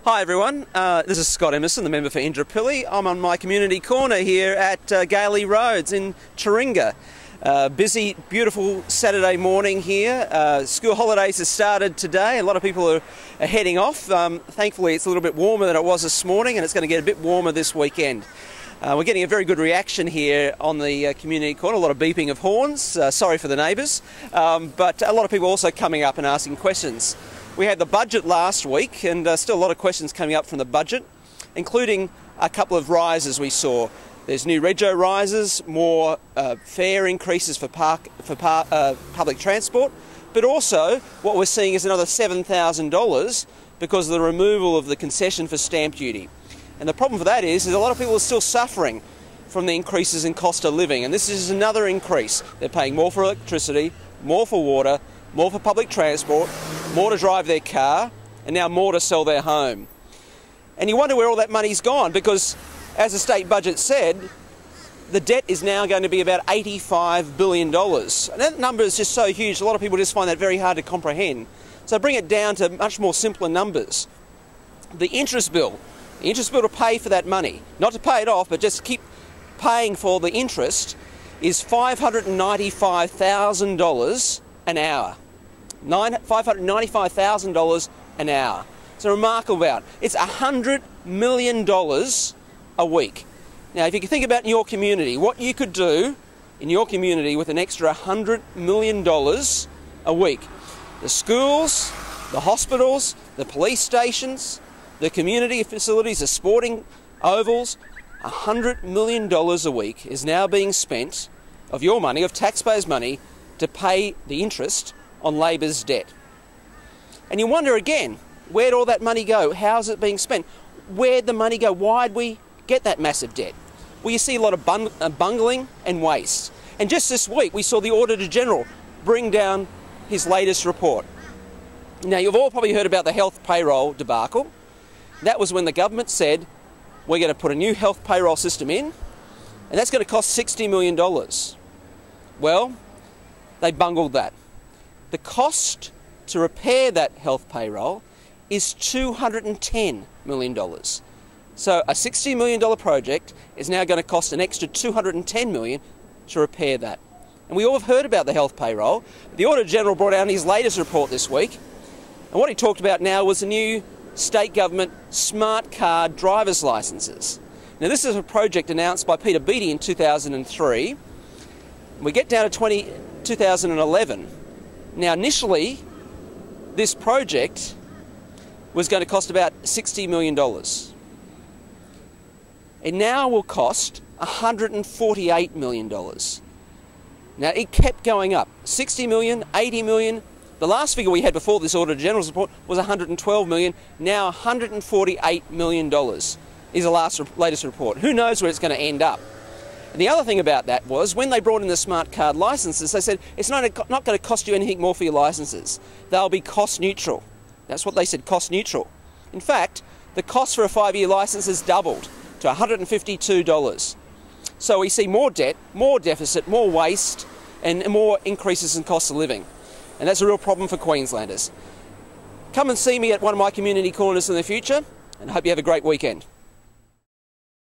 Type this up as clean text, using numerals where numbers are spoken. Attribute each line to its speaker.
Speaker 1: Hi everyone, this is Scott Emerson, the member for Indooroopilly. I'm on my community corner here at Gailey Roads in Taringa. Busy, beautiful Saturday morning here. School holidays have started today. A lot of people are heading off. Thankfully it's a little bit warmer than it was this morning, and it's going to get a bit warmer this weekend. We're getting a very good reaction here on the community corner, a lot of beeping of horns. Sorry for the neighbours, but a lot of people also coming up and asking questions. We had the budget last week, and still a lot of questions coming up from the budget, including a couple of rises we saw. There's new rego rises, more fare increases for public transport, but also what we're seeing is another $7,000 because of the removal of the concession for stamp duty. And the problem for that is a lot of people are still suffering from the increases in cost of living, and this is another increase. They're paying more for electricity, more for water, more for public transport, more to drive their car, and now more to sell their home. And you wonder where all that money's gone, because as the state budget said, the debt is now going to be about $85 billion. And that number is just so huge, a lot of people just find that very hard to comprehend. So bring it down to much more simpler numbers. The interest bill to pay for that money, not to pay it off, but just keep paying for the interest, is $595,000 an hour. $595,000 an hour. It's a remarkable amount. It's $100 million a week. Now, if you can think about in your community, what you could do in your community with an extra $100 million a week. The schools, the hospitals, the police stations, the community facilities, the sporting ovals, $100 million a week is now being spent of your money, of taxpayers' money, to pay the interest on Labor's debt. And you wonder again, where'd all that money go? How's it being spent? Where'd the money go? Why'd we get that massive debt? Well, you see a lot of bungling and waste. And just this week, we saw the Auditor General bring down his latest report. Now, you've all probably heard about the health payroll debacle. That was when the government said, we're going to put a new health payroll system in, and that's going to cost $60 million. Well, they bungled that. The cost to repair that health payroll is $210 million. So a $60 million project is now going to cost an extra $210 million to repair that. And we all have heard about the health payroll. The Auditor General brought out his latest report this week, and what he talked about now was the new state government smart card driver's licences. Now, this is a project announced by Peter Beattie in 2003. We get down to 2011. Now, initially, this project was going to cost about $60 million. It now will cost $148 million. Now, it kept going up. 60 million, 80 million. The last figure we had before this Auditor General's report was $112 million. Now $148 million is the latest report. Who knows where it's going to end up? And the other thing about that was, when they brought in the smart card licences, they said it's not going to cost you anything more for your licences. They'll be cost neutral. That's what they said, cost neutral. In fact, the cost for a 5-year licence has doubled to $152. So we see more debt, more deficit, more waste, and more increases in cost of living. And that's a real problem for Queenslanders. Come and see me at one of my community corners in the future, and I hope you have a great weekend.